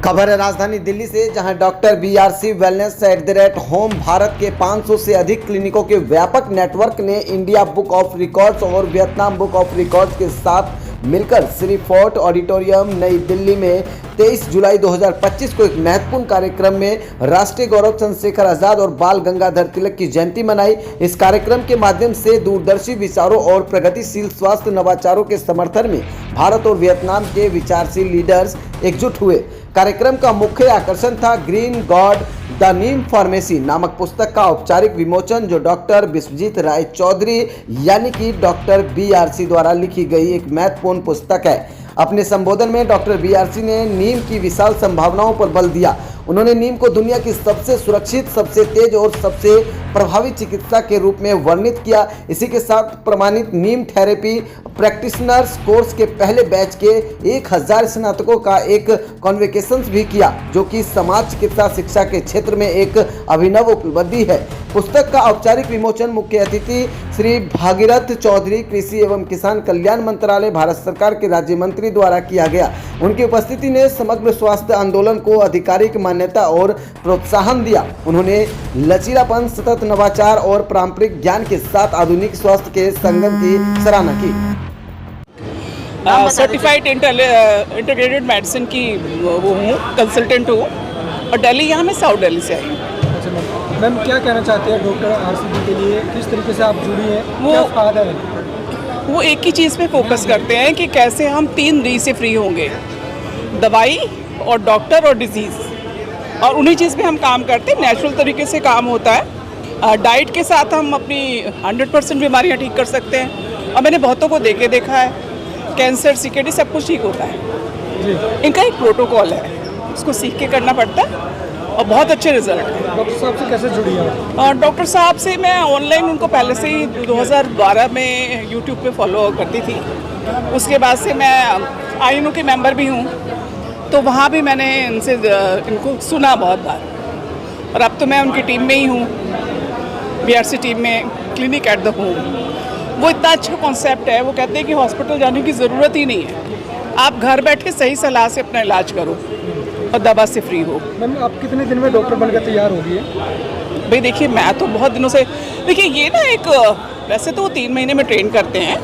खबर है राजधानी दिल्ली से, जहां doctor BRC wellness @home Bharat के 500 से अधिक क्लिनिकों के व्यापक नेटवर्क ने इंडिया बुक ऑफ रिकॉर्ड्स और वियतनाम बुक ऑफ रिकॉर्ड्स के साथ मिलकर श्री फोर्ट ऑडिटोरियम नई दिल्ली में 23 जुलाई 2025 को एक महत्वपूर्ण कार्यक्रम में राष्ट्रीय गौरव चंद्रशेखर आजाद और बाल गंगाधर तिलक की जयंती मनाई। इस कार्यक्रम के माध्यम से दूरदर्शी विचारों और प्रगतिशील स्वास्थ्य नवाचारों के समर्थन में भारत और वियतनाम के विचारशील लीडर्स एकजुट हुए। कार्यक्रम का मुख्य आकर्षण था green God the Neem pharmacy नामक पुस्तक का औपचारिक विमोचन, जो डॉक्टर विश्वजीत राय चौधरी यानी कि डॉक्टर बीआरसी द्वारा लिखी गई एक महत्वपूर्ण पुस्तक है। अपने संबोधन में डॉक्टर बीआरसी ने नीम की विशाल संभावनाओं पर बल दिया। उन्होंने नीम को दुनिया की सबसे सुरक्षित, सबसे तेज और सबसे प्रभावी चिकित्सा के रूप में वर्णित किया। इसी के साथ प्रमाणित नीम थेरेपी प्रैक्टिशनर्स कोर्स के पहले बैच के 1000 स्नातकों का एक कॉन्वोकेशन भी किया, जो कि समाज चिकित्सा शिक्षा के क्षेत्र में एक अभिनव उपलब्धि है। पुस्तक का औपचारिक विमोचन मुख्य अतिथि श्री भागीरथ चौधरी, कृषि एवं किसान कल्याण मंत्रालय, भारत सरकार के राज्य मंत्री द्वारा किया गया। उनकी उपस्थिति ने समग्र स्वास्थ्य आंदोलन को आधिकारिक मान्यता और प्रोत्साहन दिया। उन्होंने लचीलापन, सतत नवाचार और पारंपरिक ज्ञान के साथ आधुनिक स्वास्थ्य के संगम की सराहना की। सर्टिफाइड इंटीग्रेटेड मेडिसिन की वो हूँ, कंसल्टेंट हूँ, और दिल्ली यहाँ मैं साउथ दिल्ली से आई हूँ। अच्छा मैम, क्या कहना चाहते हैं डॉक्टर आरसीबी के लिए, किस तरीके से आप जुड़ी हैं, क्या फायदा है? वो एक ही चीज़ पे फोकस करते हैं कि कैसे हम 3 डी से फ्री होंगे, दवाई और डॉक्टर और डिजीज़, और उन्हीं चीज़ पे हम काम करते हैं। नेचुरल तरीके से काम होता है। डाइट के साथ हम अपनी 100% बीमारियाँ ठीक कर सकते हैं, और मैंने बहुतों को देखा है, कैंसर, सीकेडी सब कुछ ठीक होता है। इनका एक प्रोटोकॉल है, उसको सीख के करना पड़ता है, और बहुत अच्छे रिजल्ट हैं। डॉक्टर साहब से कैसे जुड़ी हैं? डॉक्टर साहब से मैं ऑनलाइन उनको पहले से ही 2012 में यूट्यूब पे फॉलो करती थी। उसके बाद से मैं आईएनओ के मेंबर भी हूँ, तो वहाँ भी मैंने इनको सुना बहुत बार, और अब तो मैं उनकी टीम में ही हूँ, बीआरसी टीम में, क्लिनिक एट द होम। वो इतना अच्छा कॉन्सेप्ट है। वो कहते हैं कि हॉस्पिटल जाने की ज़रूरत ही नहीं है, आप घर बैठ के सही सलाह से अपना इलाज करो और दवा से फ्री हो। मैम, आप कितने दिन में डॉक्टर बनकर तैयार हो गई है? भाई देखिए, मैं तो बहुत दिनों से, देखिए ये ना एक, वैसे तो वो 3 महीने में ट्रेन करते हैं,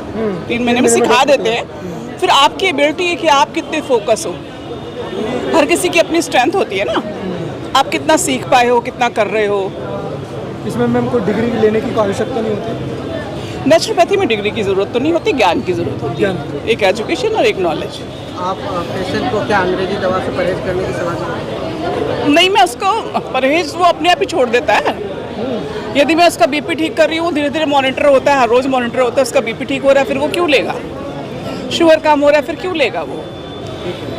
3 महीने में सिखा देते हैं। फिर आपकी एबिलिटी है कि आप कितने फोकस हो। हर किसी की अपनी स्ट्रेंथ होती है ना, आप कितना सीख पाए हो, कितना कर रहे हो। इसमें मैम कोई डिग्री लेने की आवश्यकता नहीं होती? नेचुरोपैथी में डिग्री की ज़रूरत तो नहीं होती, ज्ञान की ज़रूरत होती है, एक एजुकेशन और एक नॉलेज। आप पेशेंट को क्या अंग्रेजी दवा से परहेज करने की सलाह दें? नहीं, मैं उसको परहेज वो अपने आप ही छोड़ देता है। यदि मैं उसका बीपी ठीक कर रही हूँ, धीरे धीरे मॉनिटर होता है, हर रोज़ मॉनिटर होता है, उसका बीपी ठीक हो रहा है, फिर वो क्यों लेगा? शुगर कम हो रहा है, फिर क्यों लेगा?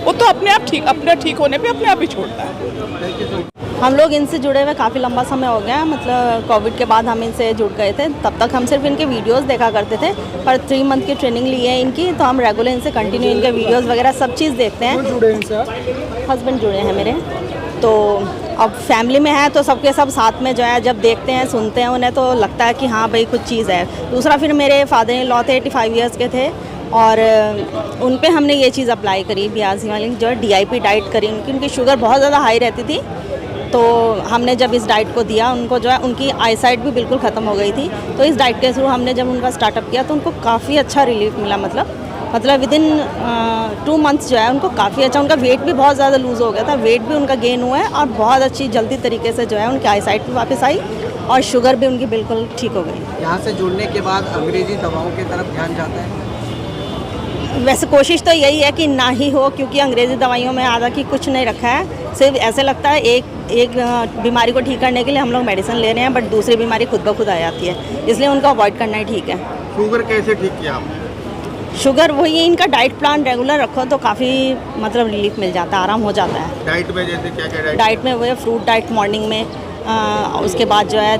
वो तो अपने आप ठीक होने पे अपने आप ही छोड़ता है। हम लोग इनसे जुड़े हुए काफ़ी लंबा समय हो गया, मतलब कोविड के बाद हम इनसे जुड़ गए थे। तब तक हम सिर्फ इनके वीडियोस देखा करते थे, पर 3 मंथ की ट्रेनिंग ली है इनकी, तो हम रेगुलर इनसे कंटिन्यू इनके वीडियोस वगैरह सब चीज़ देखते हैं। जुड़े इनसे? हस्बैंड जुड़े हैं मेरे, तो अब फैमिली में है तो सबके सब साथ में जो है जब देखते हैं, सुनते हैं उन्हें, तो लगता है कि हाँ भाई कुछ चीज़ है। दूसरा, फिर मेरे फादर इन लॉ थे, 85 ईयर्स के थे, और उन पे हमने ये चीज़ अप्लाई करी, बीआरसी वाली जो है DIP डाइट करी। उनकी शुगर बहुत ज़्यादा हाई रहती थी, तो हमने जब इस डाइट को दिया उनको, जो है उनकी आईसाइट भी बिल्कुल ख़त्म हो गई थी। तो इस डाइट के थ्रू हमने जब उनका स्टार्टअप किया तो उनको काफ़ी अच्छा रिलीफ मिला। मतलब विदिन 2 मंथ्स जो है उनको काफ़ी अच्छा, उनका वेट भी बहुत ज़्यादा लूज़ हो गया था, वेट भी उनका गेन हुआ है, और बहुत अच्छी जल्दी तरीके से जो है उनकी आईसाइट भी वापस आई, और शुगर भी उनकी बिल्कुल ठीक हो गई। यहाँ से जुड़ने के बाद अंग्रेजी दवाओं की तरफ ध्यान जाता है? वैसे कोशिश तो यही है कि ना ही हो, क्योंकि अंग्रेज़ी दवाइयों में आधा की कुछ नहीं रखा है। सिर्फ ऐसे लगता है एक बीमारी को ठीक करने के लिए हम लोग मेडिसिन ले रहे हैं, बट दूसरी बीमारी खुद ब खुद आ जाती है, इसलिए उनको अवॉइड करना ही ठीक है। शुगर कैसे ठीक किया आपने? शुगर वही, इनका डाइट प्लान रेगुलर रखो तो काफ़ी मतलब रिलीफ मिल जाता है, आराम हो जाता है। डाइट में जैसे क्या डाइट में वो है फ्रूट डाइट मॉर्निंग में, उसके बाद जो है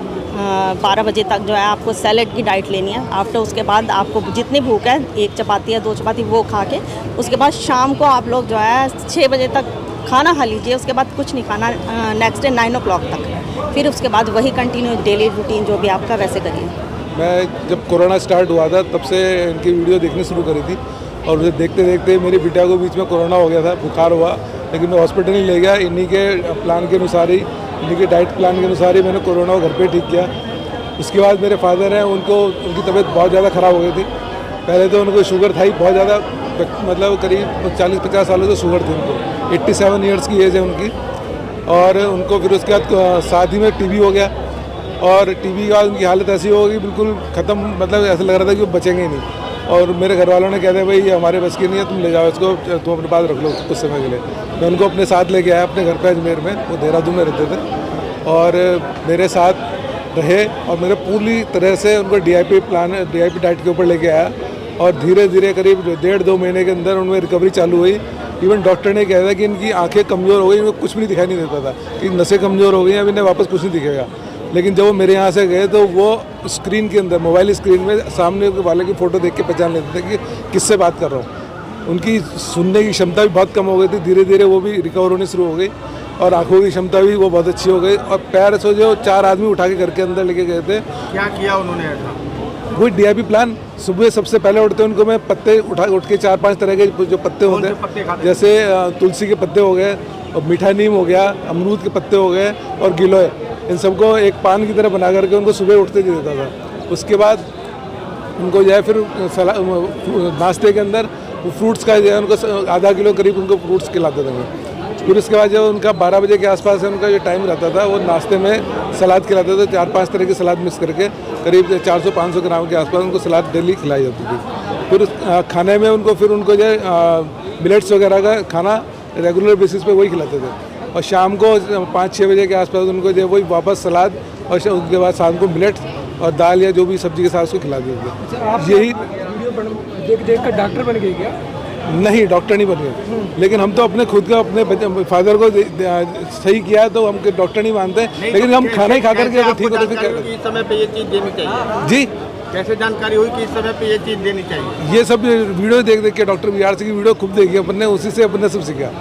12 बजे तक जो है आपको सैलेड की डाइट लेनी है। आफ्टर उसके बाद आपको जितनी भूख है, 1 चपाती या 2 चपाती वो खा के, उसके बाद शाम को आप लोग जो है 6 बजे तक खाना खा लीजिए, उसके बाद कुछ नहीं खाना, नेक्स्ट डे 9 o'clock तक। फिर उसके बाद वही कंटिन्यू डेली रूटीन जो भी आपका वैसे करिए। मैं जब कोरोना स्टार्ट हुआ था तब से इनकी वीडियो देखनी शुरू करी थी, और उसे देखते देखते मेरी बिटिया को बीच में कोरोना हो गया था, बुखार हुआ, लेकिन मैं हॉस्पिटल नहीं ले गया। इन्हीं के प्लान के अनुसार ही, इन्हीं के डाइट प्लान के अनुसार ही मैंने कोरोना को घर पे ठीक किया। उसके बाद मेरे फादर हैं, उनकी तबीयत बहुत ज़्यादा ख़राब हो गई थी। पहले तो उनको शुगर था ही बहुत ज़्यादा, मतलब करीब 40-50 सालों से शुगर थी उनको, 87 ईयर्स की एज है उनकी। और उनको फिर उसके बाद साथ ही में टीबी हो गया, और टीबी के बाद उनकी हालत ऐसी हो गई बिल्कुल ख़त्म, मतलब ऐसा लग रहा था कि वो बचेंगे ही नहीं। और मेरे घर वालों ने कह दिया भाई ये हमारे बस की नहीं है, तुम ले जाओ इसको, तुम अपने पास रख लो कुछ समय के लिए। मैं उनको अपने साथ लेके आया अपने घर पे अजमेर में, वो देहरादून में रहते थे, और मेरे साथ रहे और मेरे पूरी तरह से उनको DIP डाइट के ऊपर लेके आया। और धीरे धीरे करीब 1.5-2 महीने के अंदर उनमें रिकवरी चालू हुई। इवन डॉक्टर ने कहा था कि इनकी आंखें कमज़ोर हो गई, इनको कुछ भी नहीं दिखाई नहीं देता था, कि नसें कमज़ोर हो गई, अब इन्हें वापस कुछ नहीं दिखेगा। लेकिन जब वो मेरे यहाँ से गए तो वो स्क्रीन के अंदर, मोबाइल स्क्रीन में सामने वाले की फ़ोटो देख के पहचान लेते थे कि किससे बात कर रहा हूँ। उनकी सुनने की क्षमता भी बहुत कम हो गई थी, धीरे धीरे वो भी रिकवर होनी शुरू हो गई, और आंखों की क्षमता भी वो बहुत अच्छी हो गई। और पैर से जो 4 आदमी उठा के घर के अंदर लेके गए थे। क्या किया उन्होंने ऐसा? वही DIP प्लान, सुबह सबसे पहले उठते उनको मैं पत्ते उठ के 4-5 तरह के जो पत्ते होते हैं, जैसे तुलसी के पत्ते हो गए, और मीठा नीम हो गया, अमरूद के पत्ते हो गए, और गिलोय, इन सबको एक पान की तरह बना करके उनको सुबह उठते दे देता था। उसके बाद उनको जो है फिर नाश्ते के अंदर फ्रूट्स का जो है उनको आधा किलो करीब उनको फ्रूट्स खिलाते थे मैं। फिर उसके बाद जब उनका 12 बजे के आसपास उनका जो टाइम रहता था, वो नाश्ते में सलाद खिलाते थे, 4-5 तरह की सलाद मिक्स करके करीब 400-500 ग्राम के आसपास उनको सलाद डेली खिलाई जाती थी। फिर खाने में उनको जो है मिलेट्स वगैरह का खाना रेगुलर बेसिस पे वही खिलाते थे। और शाम को 5-6 बजे के आसपास उनको जो वही वापस सलाद, और उसके बाद शाम को मिलेट्स और दाल या जो भी सब्जी के साथ उसको खिला देते थे। यही देख देख कर डॉक्टर बन गए क्या? नहीं, डॉक्टर नहीं बन गए, लेकिन हम तो अपने खुद का अपने फादर को सही किया, तो हम डॉक्टर नहीं मानते, लेकिन हम खाना ही खा करके अगर ठीक होते फिर इस समय पे ये चीज़ देनी चाहिए जी। कैसे जानकारी हुई कि इस समय पे ये चीज़ देनी चाहिए? ये सब वीडियो देख के, डॉक्टर BRC की वीडियो खूब देखी अपन ने, उसी से अपन ने सब सीखा।